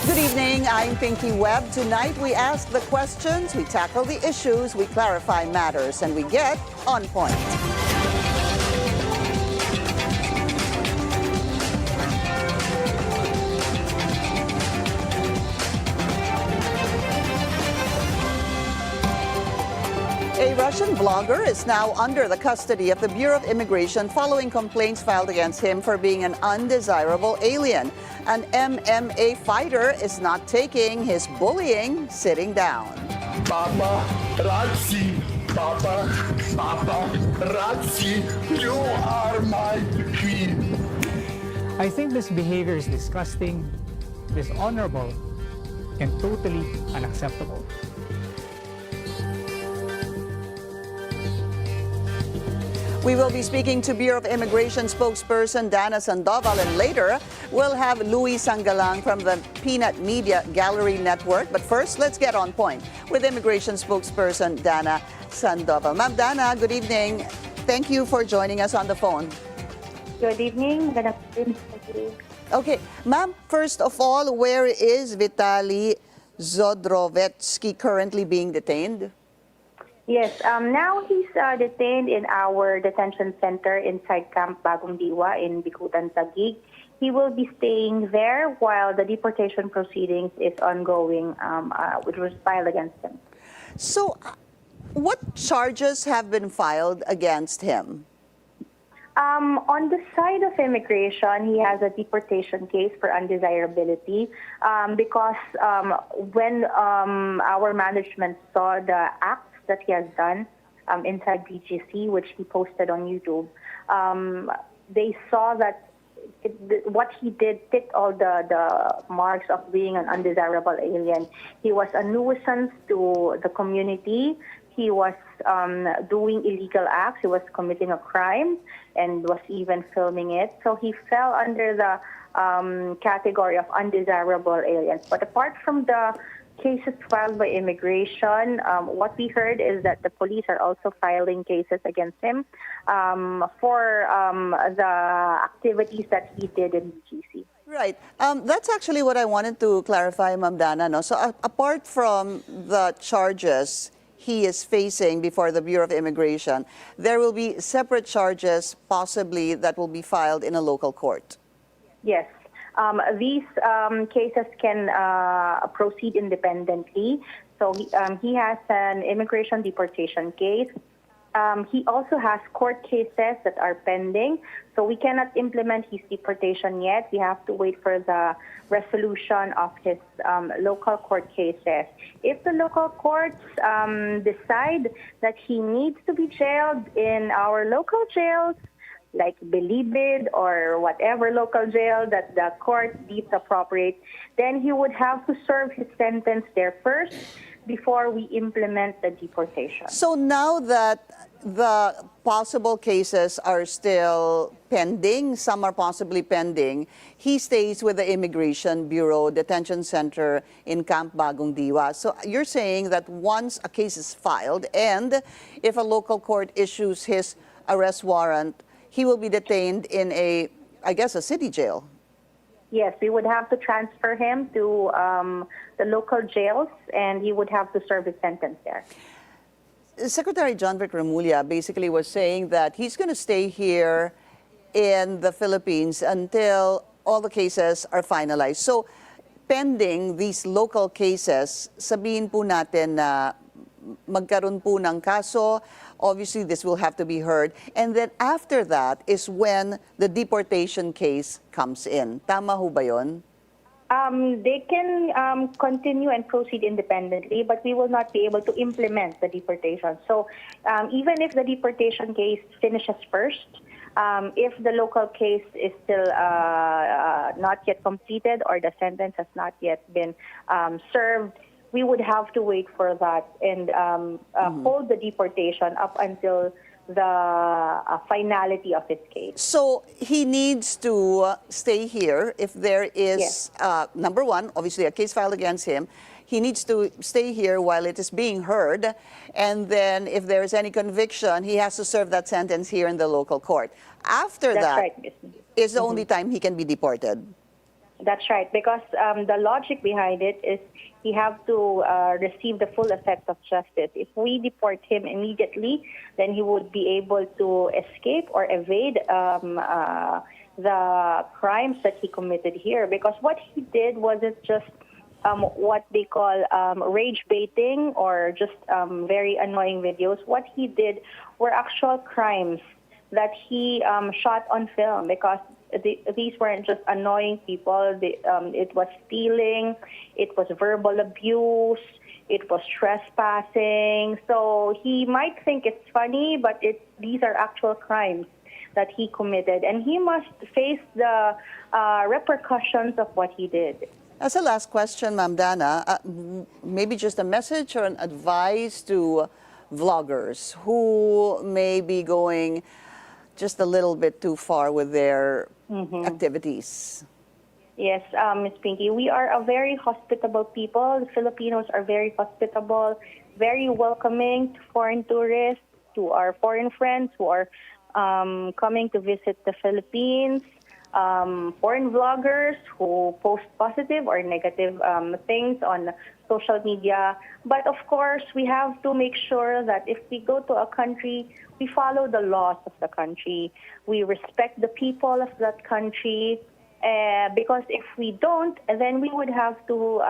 Good evening, I'm Pinky Webb. Tonight we ask the questions, we tackle the issues, we clarify matters, and we get on point. A Russian blogger is now under the custody of the Bureau of Immigration following complaints filed against him for being an undesirable alien. An MMA fighter is not taking his bullying sitting down. Papa Razzi, Papa Razzi, you are my queen. I think this behavior is disgusting, dishonorable, and totally unacceptable. We will be speaking to Bureau of Immigration spokesperson Dana Sandoval, and later we'll have Louie Sangalang from the Peanut Media Gallery Network. But first, let's get on point with Immigration spokesperson Dana Sandoval. Ma'am Dana, good evening. Thank you for joining us on the phone. Good evening. Good afternoon. Okay, ma'am, first of all, where is Vitaly Zodrovetsky currently being detained? Yes, now he's detained in our detention center inside Camp Bagong Diwa in Bicutan, Taguig. He will be staying there while the deportation proceedings is ongoing, which was filed against him. So, what charges have been filed against him? On the side of immigration, he has a deportation case for undesirability because when our management saw the acts that he has done inside BGC, which he posted on YouTube, they saw that what he did ticked all the marks of being an undesirable alien. He was a nuisance to the community. He was doing illegal acts. He was committing a crime and was even filming it. So he fell under the category of undesirable aliens. But apart from the cases filed by immigration, what we heard is that the police are also filing cases against him for the activities that he did in BGC. Right. That's actually what I wanted to clarify, Ma'am Dana. No? So apart from the charges he is facing before the Bureau of Immigration, there will be separate charges possibly that will be filed in a local court. Yes. These cases can proceed independently. So he has an immigration deportation case. He also has court cases that are pending. So we cannot implement his deportation yet. We have to wait for the resolution of his local court cases. If the local courts decide that he needs to be jailed in our local jails, like Bilibid or whatever local jail that the court deems appropriate, then he would have to serve his sentence there first before we implement the deportation. So now that the possible cases are still pending, some are possibly pending, he stays with the Immigration Bureau Detention Center in Camp Bagong Diwa. So you're saying that once a case is filed and if a local court issues his arrest warrant, he will be detained in a, I guess, a city jail. Yes, we would have to transfer him to the local jails, and he would have to serve his sentence there. Secretary John Vic Remulla basically was saying that he's going to stay here in the Philippines until all the cases are finalized. So, pending these local cases, sabihin po natin na magkaroon po ng kaso. Obviously, this will have to be heard. And then after that is when the deportation case comes in. Tama ho ba yun? They can continue and proceed independently, but we will not be able to implement the deportation. So even if the deportation case finishes first, if the local case is still not yet completed or the sentence has not yet been served, we would have to wait for that and hold the deportation up until the finality of his case. So he needs to stay here if there is, yes. Number one, obviously a case filed against him. He needs to stay here while it is being heard. And then if there is any conviction, he has to serve that sentence here in the local court. After That's that right, is the only time he can be deported. That's right, because the logic behind it is he have to receive the full effect of justice. If we deport him immediately, then he would be able to escape or evade the crimes that he committed here. Because what he did wasn't just what they call rage baiting or just very annoying videos. What he did were actual crimes that he shot on film, because these weren't just annoying people. It was stealing, it was verbal abuse, it was trespassing. So he might think it's funny, but these are actual crimes that he committed, and he must face the repercussions of what he did. As a last question, Ma'am Dana, maybe just a message or an advice to vloggers who may be going just a little bit too far with their activities. Yes, Ms. Pinky, we are a very hospitable people. The Filipinos are very hospitable, very welcoming to foreign tourists, to our foreign friends who are coming to visit the Philippines, foreign vloggers who post positive or negative things on social media. But of course, we have to make sure that if we go to a country, we follow the laws of the country. We respect the people of that country. Because if we don't, then we would have to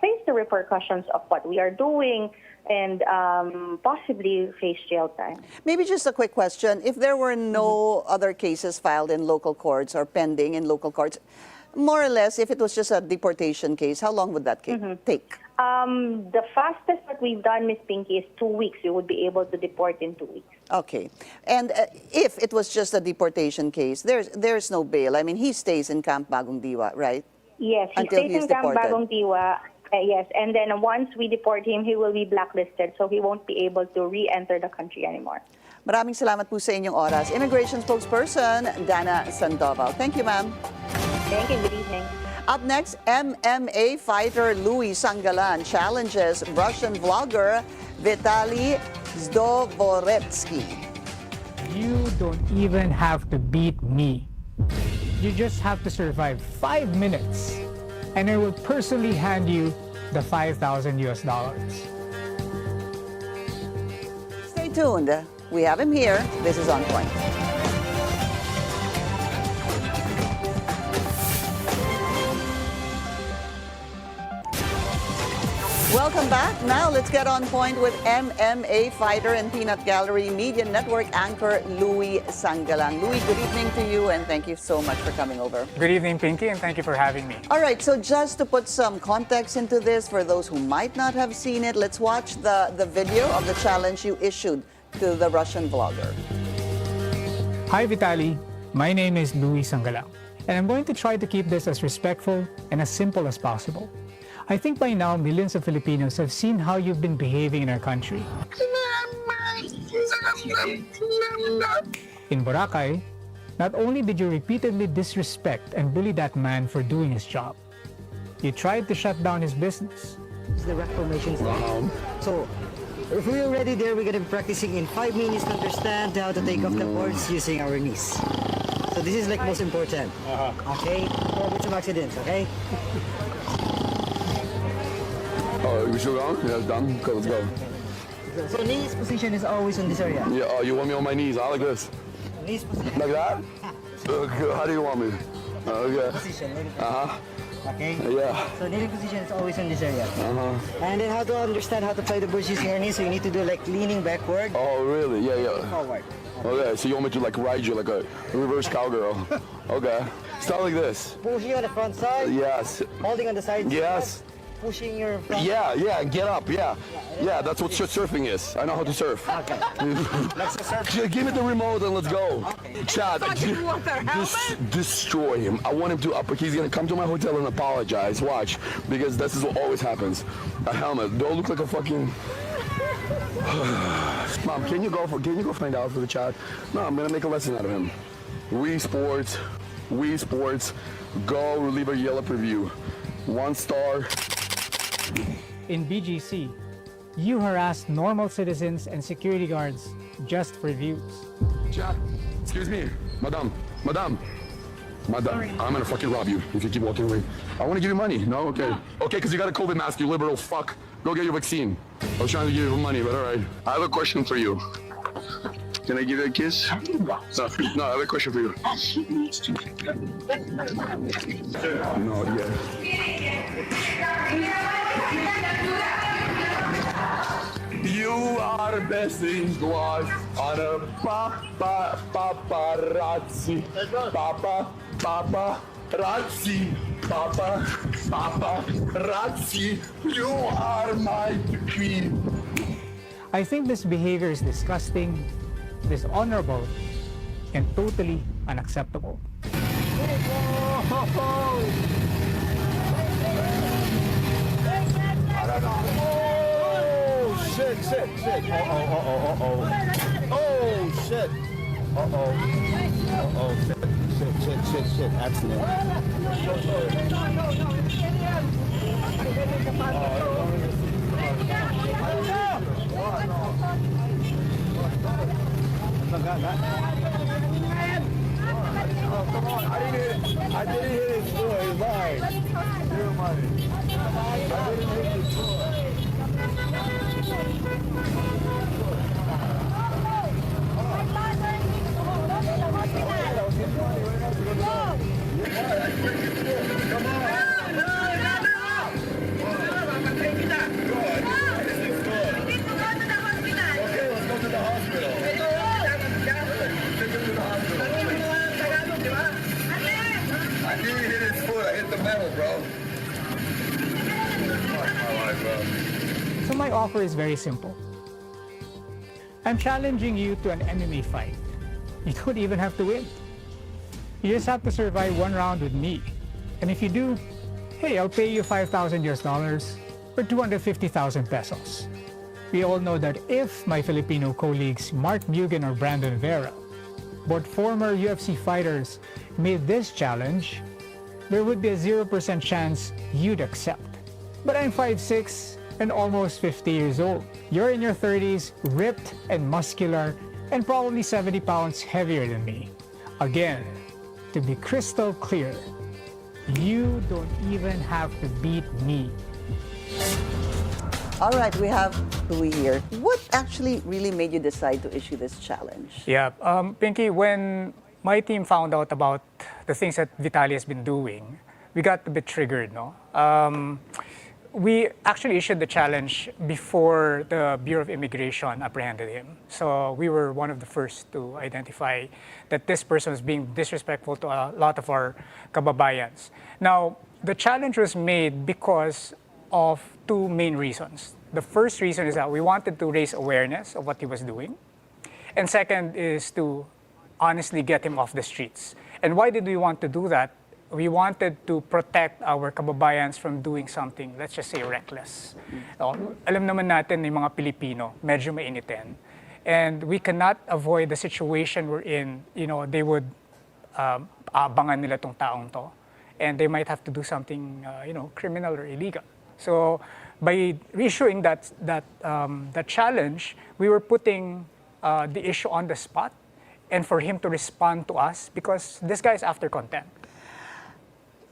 face the repercussions of what we are doing and possibly face jail time. Maybe just a quick question. If there were no other cases filed in local courts or pending in local courts, more or less, if it was just a deportation case, how long would that take? The fastest that we've done, Ms. Pinky, is 2 weeks. You would be able to deport in 2 weeks. Okay. And if it was just a deportation case, there's no bail. I mean, he stays in Camp Bagong Diwa, right? Yes, he Until stays he's in Camp deported. Bagong Diwa. Yes, and then once we deport him, he will be blacklisted, so he won't be able to re-enter the country anymore. Maraming salamat po sa inyong oras. Immigration Spokesperson, Dana Sandoval. Thank you, ma'am. Thank you. Good evening. Up next, MMA fighter Louie Sangalang challenges Russian vlogger Vitaly Zdovoretsky. You don't even have to beat me. You just have to survive 5 minutes, and I will personally hand you the $5,000 US. Stay tuned. We have him here. This is On Point. Welcome back. Now let's get on point with MMA fighter and Peanut Gallery Media Network anchor Louie Sangalang. Louie, good evening to you and thank you so much for coming over. Good evening, Pinky, and thank you for having me. All right, so just to put some context into this for those who might not have seen it, let's watch the video of the challenge you issued to the Russian vlogger. Hi, Vitaly. My name is Louie Sangalang, and I'm going to try to keep this as respectful and as simple as possible. I think by now, millions of Filipinos have seen how you've been behaving in our country. In Boracay, not only did you repeatedly disrespect and bully that man for doing his job, you tried to shut down his business. It's the reclamation stage. So, if we're already there, we're going to be practicing in 5 minutes to understand how to take off the boards using our knees. So this is like most important. Okay? Avoid some accidents, okay? Oh, we still going? Yeah, it's done. Okay, let's go. So knees position is always on this area. Yeah, oh, you want me on my knees? I like this. Knees position. Like that? Okay, how do you want me? Okay. Position. Okay? Yeah. So kneeling position is always on this area. And then how to understand how to play the boards using your knees, so you need to do like leaning backward, Oh, really? Yeah, yeah. forward. Okay, so you want me to like ride you like a reverse cowgirl? Okay. Start like this. Pushing on the front side, Yes. holding on the sides. Yes. Pushing your front. Yeah, yeah, get up, yeah. Yeah, that's what surfing is. I know how to surf. Okay. Let's surf. Give me the remote and let's go. Chad, destroy him. I want him to he's gonna come to my hotel and apologize. Watch, because this is what always happens. A helmet. Don't look like a fucking. Mom, can you go find out for the chat? No, I'm gonna make a lesson out of him. Wii Sports, go leave a Yelp review. 1 star. In BGC, you harassed normal citizens and security guards just for views. Chat, excuse me, madam. I'm gonna fucking rob you if you keep walking away. I want to give you money. No? Okay. Okay, because you got a COVID mask, you liberal fuck. Go get your vaccine. I was trying to give you money, but all right. I have a question for you. Can I give you a kiss? No, I have a question for you. No, yeah. You are best in class on a paparazzi. Paparazzi. Paparazzi. You are my queen. I think this behavior is disgusting, dishonorable, and totally unacceptable. Shit. Oh, shit. Shit. Accident. Come on. I didn't hit his door. He's lying. You're money. I didn't hit his door. So my offer is very simple. I'm challenging you to an MMA fight. You don't even have to win. You just have to survive one round with me. And if you do, hey, I'll pay you $5,000 or 250,000 pesos. We all know that if my Filipino colleagues Mark Mugen or Brandon Vera, both former UFC fighters, made this challenge, there would be a 0% chance you'd accept. But I'm 5'6" and almost 50 years old. You're in your 30s, ripped and muscular, and probably 70 pounds heavier than me. Again, to be crystal clear, you don't even have to beat me. All right, we have Louie here. What actually really made you decide to issue this challenge? Yeah, Pinky, when my team found out about the things that Vitaly has been doing, we got a bit triggered, no? We actually issued the challenge before the Bureau of Immigration apprehended him. So we were one of the first to identify that this person was being disrespectful to a lot of our kababayans. Now, the challenge was made because of two main reasons. The first reason is that we wanted to raise awareness of what he was doing. And second is to honestly get him off the streets. And why did we want to do that? We wanted to protect our kababayans from doing something, let's just say, reckless. Alam naman natin yung mga Pilipino, medyo mainitin. And we cannot avoid the situation we're in, they would abangan nila tong taong to. And they might have to do something, criminal or illegal. So by reissuing that challenge, we were putting the issue on the spot and for him to respond to us because this guy is after contempt.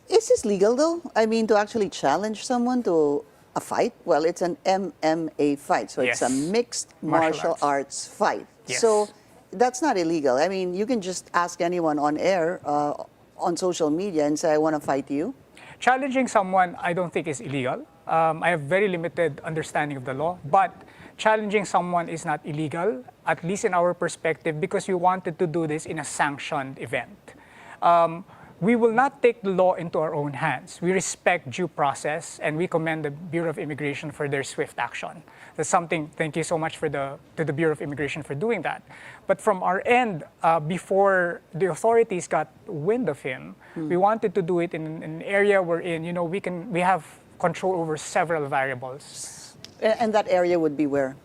Is this legal though? I mean, to actually challenge someone to a fight? Well, it's an MMA fight, so it's a mixed martial arts fight. Yes. So that's not illegal. I mean, you can just ask anyone on air, on social media and say, I want to fight you. Challenging someone, I don't think is illegal. I have very limited understanding of the law, but challenging someone is not illegal, at least in our perspective, because we wanted to do this in a sanctioned event. We will not take the law into our own hands. We respect due process, and we commend the Bureau of Immigration for their swift action. That's something, thank you so much to the Bureau of Immigration for doing that. But from our end, before the authorities got wind of him, we wanted to do it in an area wherein, we have control over several variables. And that area would be where?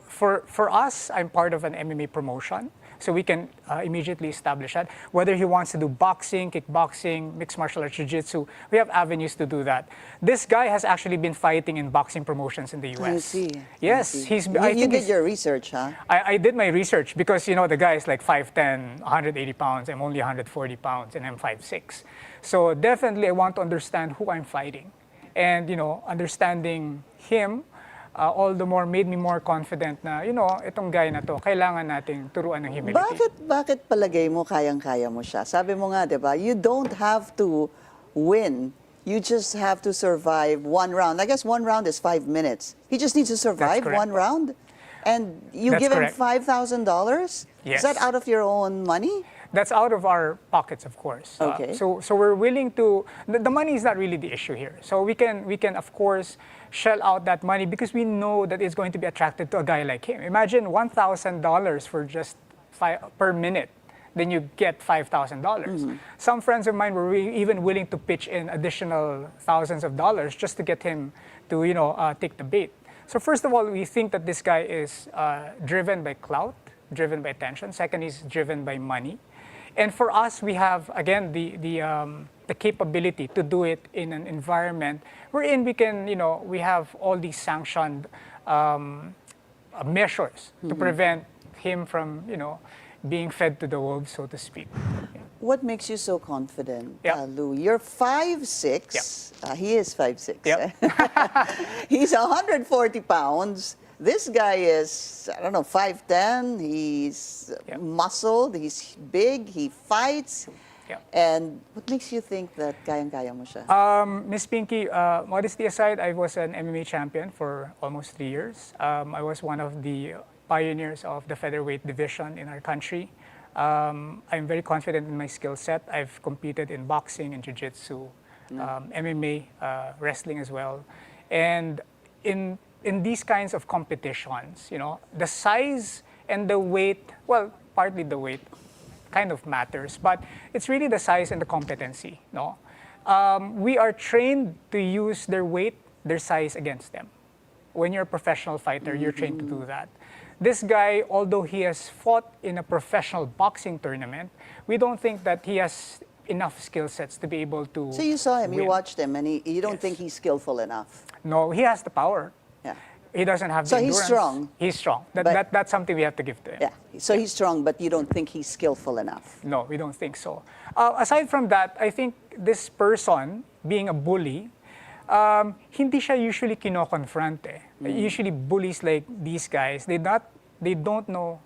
For us, I'm part of an MMA promotion. So we can immediately establish that. Whether he wants to do boxing, kickboxing, mixed martial arts, jiu-jitsu, we have avenues to do that. This guy has actually been fighting in boxing promotions in the US. I see. Yes, I see. he's. You did your research, huh? I did my research because, you know, the guy is like 5'10", 180 pounds. I'm only 140 pounds and I'm 5'6". So definitely I want to understand who I'm fighting. And, you know, understanding him, all the more made me more confident na, you know, itong guy na to, kailangan nating turuan ng humility. Bakit palagay mo kayang-kaya mo siya? Sabi mo nga, di ba, you don't have to win. You just have to survive one round. I guess one round is 5 minutes. He just needs to survive one round? And you That's give him correct. $5,000? Yes. Is that out of your own money? That's out of our pockets, of course. Okay. So we're willing to. The money is not really the issue here. So we can of course shell out that money because we know that it's going to be attracted to a guy like him. Imagine $1,000 for just per minute. Then you get $5,000. Some friends of mine were even willing to pitch in additional thousands of dollars just to get him to, you know, take the bait. So first of all, we think that this guy is driven by clout, driven by attention. Second, he's driven by money. And for us, we have, again, the capability to do it in an environment wherein we can, you know, we have all these sanctioned measures to prevent him from, you know, being fed to the wolves, so to speak. What makes you so confident, Yeah. Lou? You're 5'6". He is 5'6". Yep. He's 140 pounds. This guy is, I don't know, 5'10". He's muscled, he's big, he fights. Yeah. And what makes you think that kayang-kaya mo siya? Miss Pinky, modesty aside, I was an MMA champion for almost 3 years. I was one of the pioneers of the featherweight division in our country. I'm very confident in my skill set. I've competed in boxing and jiu-jitsu, MMA, wrestling as well. And in these kinds of competitions, you know, the size and the weight, well, partly the weight kind of matters, but it's really the size and the competency, no? We are trained to use their weight, their size against them. When you're a professional fighter, you're trained to do that. This guy, although he has fought in a professional boxing tournament, we don't think that he has enough skill sets to be able to So you saw him, you win. watched him, and you don't think he's skillful enough? No, he has the power. Yeah. He doesn't have the So he's endurance. strong. He's strong. But- That's something we have to give to him. Yeah. So he's strong, but you don't think he's skillful enough? No, we don't think so. Aside from that, I think this person, being a bully, hindi siya usually kino-confront eh. Usually bullies like these guys, they don't know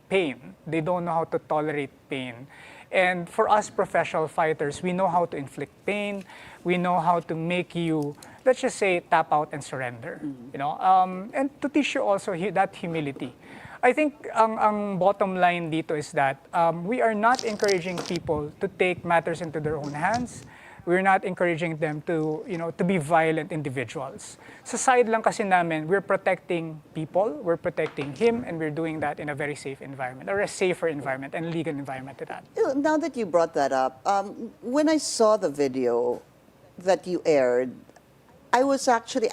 pain. They don't know how to tolerate pain. And for us professional fighters, we know how to inflict pain. We know how to make you, let's just say, tap out and surrender. You know, and to teach you also that humility. I think ang bottom line dito is that we are not encouraging people to take matters into their own hands. We're not encouraging them to, you know, to be violent individuals. Sa side lang kasi namin, we're protecting people, we're protecting him, and we're doing that in a very safe environment, or a safer environment and legal environment to that. Now that you brought that up, when I saw the video that you aired, I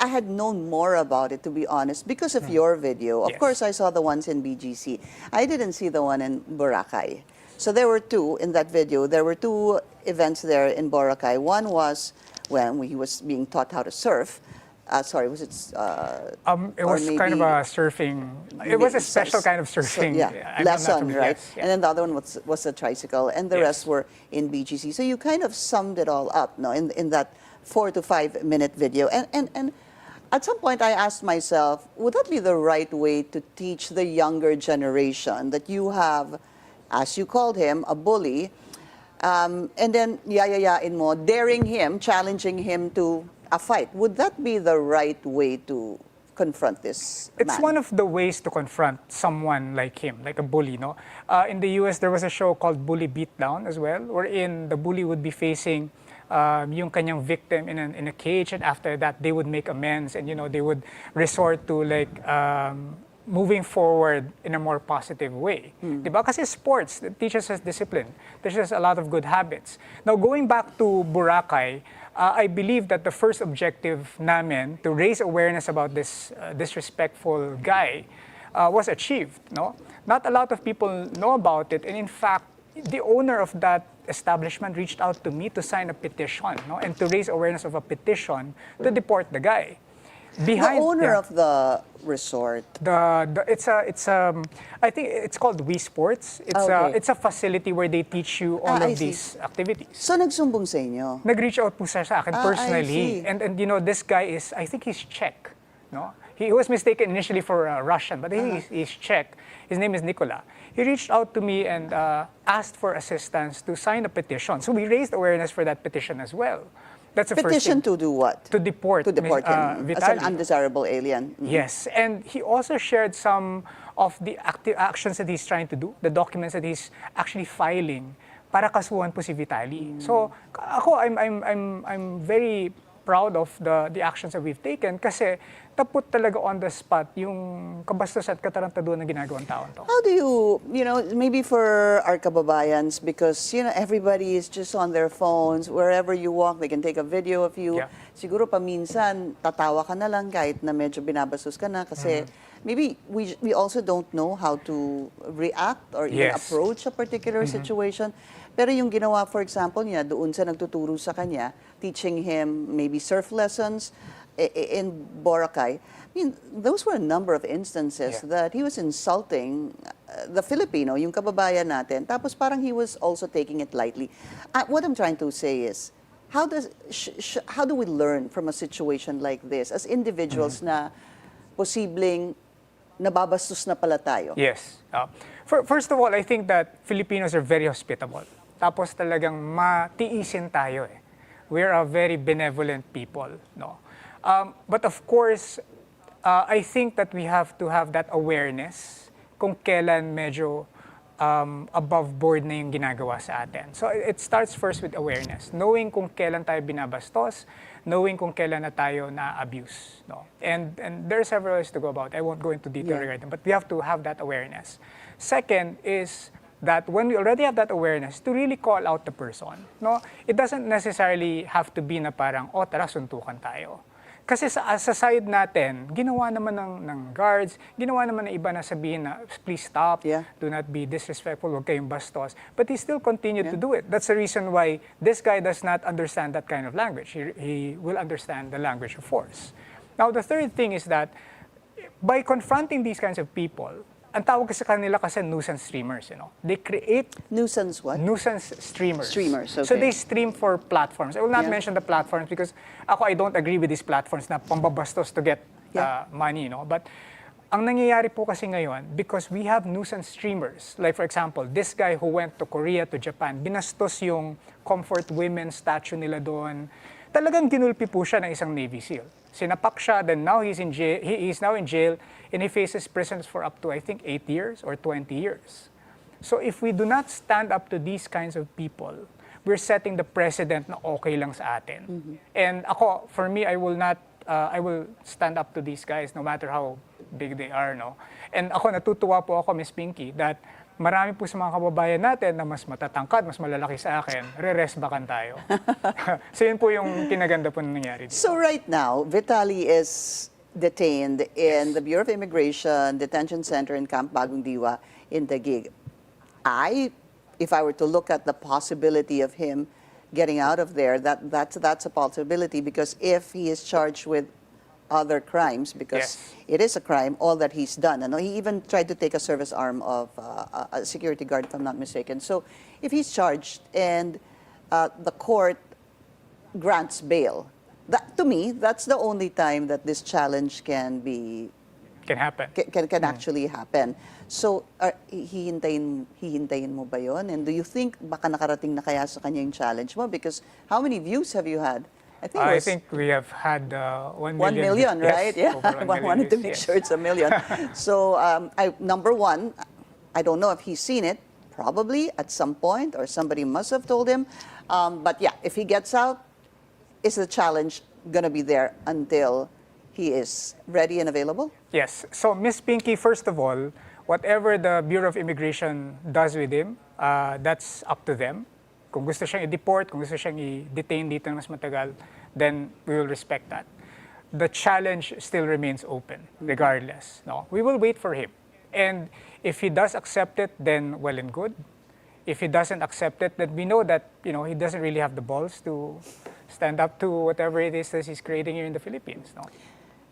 had known more about it, to be honest, because of your video. Of Yes. course, I saw the ones in BGC. I didn't see the one in Boracay. So there were two in that video. There were two events there in Boracay. One was when he was being taught how to surf. Sorry, was it? It or was kind of maybe- a surfing. It was a special kind of surfing. I'm not lesson, familiar. right? Yes, yeah. And then the other one was a tricycle, and the Yes. rest were in BGC. So you kind of summed it all up, no, in that 4 to 5 minute video. And at some point, I asked myself, would that be the right way to teach the younger generation that you have, as you called him, a bully, and then yayayain mo, daring him, challenging him to a fight? Would that be the right way to confront this It's man? one of the ways to confront someone like him, like a bully, no? In the US, there was a show called Bully Beatdown as well, wherein the bully would be facing yung kanyang victim in a cage, and after that, they would make amends, and, you know, they would resort to, like, moving forward in a more positive way. Diba? Kasi sports, it teaches us discipline, teaches us a lot of good habits. Now, going back to Boracay, I believe that the first objective namin to raise awareness about this disrespectful guy was achieved. No, not a lot of people know about it, and in fact, the owner of that establishment reached out to me to sign a petition, no, and to raise awareness of a petition to deport the guy. The owner of the resort. I think it's called Wii Sports. It's a facility where they teach you all of these activities. So nagsumbong sa inyo? Nag-reach out po siya sa akin personally. And you know, this guy is, I think he's Czech. No? He was mistaken initially for Russian, but I think he's Czech. His name is Nikola. He reached out to me and asked for assistance to sign a petition. So we raised awareness for that petition as well. That's the Petition first thing. to do what? To deport, To deport him as an Vitaly. undesirable alien. Yes, and he also shared some of the actions that he's trying to do, the documents that he's actually filing para kasuhan po si Vitaly. So ako, I'm very proud of the actions that we've taken kasi tapos talaga on the spot yung kabastos at katarantaduhan na ginagawang taon to. How do you, maybe for our kababayans, because, everybody is just on their phones, wherever you walk, they can take a video of you. Yeah. Siguro paminsan, tatawa ka na lang kahit na medyo binabastos ka na kasi maybe we also don't know how to react or even Yes. approach a particular situation. Pero yung ginawa, for example, niya, doon sa nagtuturo sa kanya, teaching him maybe surf lessons in Boracay, I mean, those were a number of instances that he was insulting the Filipino, yung kababayan natin, tapos parang he was also taking it lightly. What I'm trying to say is, how do we learn from a situation like this as individuals na posibleng nababastos na pala tayo? Yes. First of all, I think that Filipinos are very hospitable. Tapos talagang matiisin tayo eh. We're a very benevolent people, no? But of course, I think that we have to have that awareness kung kailan medyo above board na yung ginagawa sa atin. So it starts first with awareness. Knowing kung kailan tayo binabastos, knowing kung kailan na tayo na-abuse. No? And there are several ways to go about it. I won't go into detail regarding, but we have to have that awareness. Second is that when we already have that awareness, to really call out the person. No? It doesn't necessarily have to be na parang, tara, suntukan tayo. Kasi sa side natin, ginawa naman ng guards, ginawa naman ng iba na sabihin na, please stop, do not be disrespectful, huwag kayong bastos. But he still continued to do it. That's the reason why this guy does not understand that kind of language. He will understand the language of force. Now, the third thing is that by confronting these kinds of people, ang tawag sa kanila kasi nuisance streamers, They create Nuisance what? nuisance streamers. Streamers, okay. So they stream for platforms. I will not mention the platforms because I don't agree with these platforms na pambabastos to get money, But ang nangyayari po kasi ngayon, because we have nuisance streamers, like for example, this guy who went to Korea, to Japan, binastos yung comfort women statue nila doon. Talagang ginulpi po siya ng isang Navy SEAL. Sinapak siya, then now he's in jail. He is now in jail, and he faces prisons for up to, I think, 8 years or 20 years. So if we do not stand up to these kinds of people, we're setting the precedent na okay lang sa atin. And ako, for me, I will stand up to these guys no matter how big they are, And ako, natutuwa po ako, Miss Pinky, that marami po sa mga kababayan natin na mas matatangkad, mas malalaki sa akin, re-resbakan tayo. So yun po yung kinaganda po na nangyari dito. So right now, Vitaly is detained in the Bureau of Immigration Detention Center in Camp Bagong Diwa in Taguig. If I were to look at the possibility of him getting out of there, that's a possibility, because if he is charged with other crimes, because it is a crime, all that he's done. And he even tried to take a service arm of a security guard, if I'm not mistaken. So if he's charged and the court grants bail, to me, that's the only time that this challenge can happen. Can actually happen. So, hihintayin mo ba yun? And do you think baka nakarating na kaya sa kanya yung challenge mo? Because how many views have you had? I think we have had 1 million. 1 million, right? Yes, Yeah, over 1 I wanted to million make views, sure it's a million. So, number one, I don't know if he's seen it, probably at some point, or somebody must have told him. But yeah, if he gets out, is the challenge going to be there until he is ready and available? Yes. So, Miss Pinky, first of all, whatever the Bureau of Immigration does with him, that's up to them. Kung gusto siyang i-deport, kung gusto siyang i-detain dito ng mas matagal, then we will respect that. The challenge still remains open, regardless. We will wait for him. And if he does accept it, then well and good. If he doesn't accept it, then we know that he doesn't really have the balls to stand up to whatever it is that he's creating here in the Philippines. No?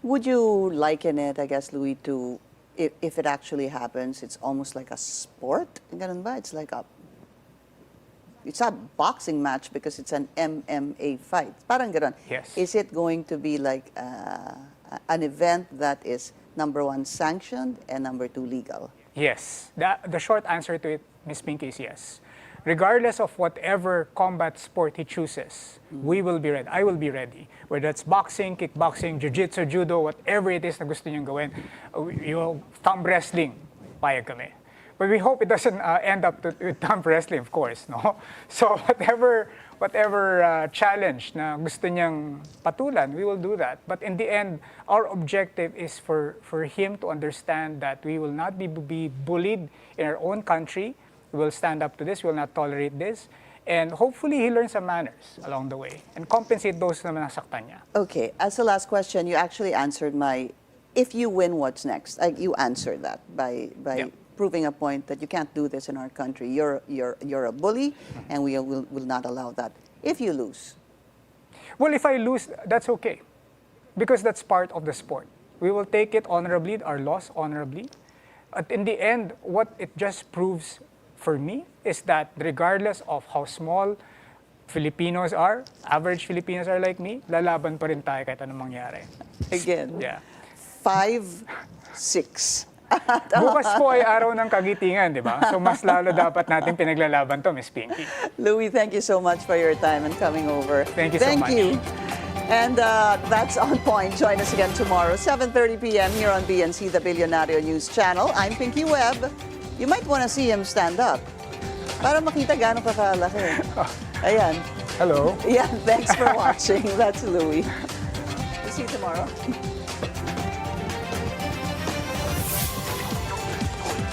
Would you liken it, I guess, Louie, to if it actually happens, it's almost like a sport? Ganun ba? It's a boxing match because it's an MMA fight. Parang ganun. Yes. Is it going to be like an event that is number one sanctioned and number two legal? Yes. The short answer to it, Ms. Pinky, is yes. Regardless of whatever combat sport he chooses, we will be ready. I will be ready. Whether it's boxing, kickboxing, jiu-jitsu, judo, whatever it is na gusto niyang gawin, thumb wrestling, payag kami. But we hope it doesn't end up with thumb wrestling, of course, no? So whatever challenge na gusto niyang patulan, we will do that. But in the end, our objective is for him to understand that we will not be bullied in our own country. We will stand up to this. We will not tolerate this. And hopefully, he learns some manners along the way and compensate those na nasaktan niya. Okay, as the last question, you actually answered my, if you win, what's next? You answered that by Yep. proving a point that you can't do this in our country. You're a bully, and we will not allow that. If you lose? Well, if I lose, that's okay. Because that's part of the sport. We will take it honorably, our loss honorably. But in the end, what it just proves for me is that regardless of how small Filipinos are, average Filipinos are like me, lalaban pa rin tayo kahit anong mangyari. Again, Yeah. 5-6. Bukas po ay araw ng kagitingan, di ba? So mas lalo dapat natin pinaglalaban to, Miss Pinky. Louie, thank you so much for your time and coming over. Thank you so much. Thank you. And that's On Point. Join us again tomorrow, 7:30 p.m. here on BNC, the Billionario News Channel. I'm Pinky Webb. You might want to see him stand up para makita gaano kakalaki. Ayan. Hello. Yeah, thanks for watching. That's Louie. We'll see you tomorrow.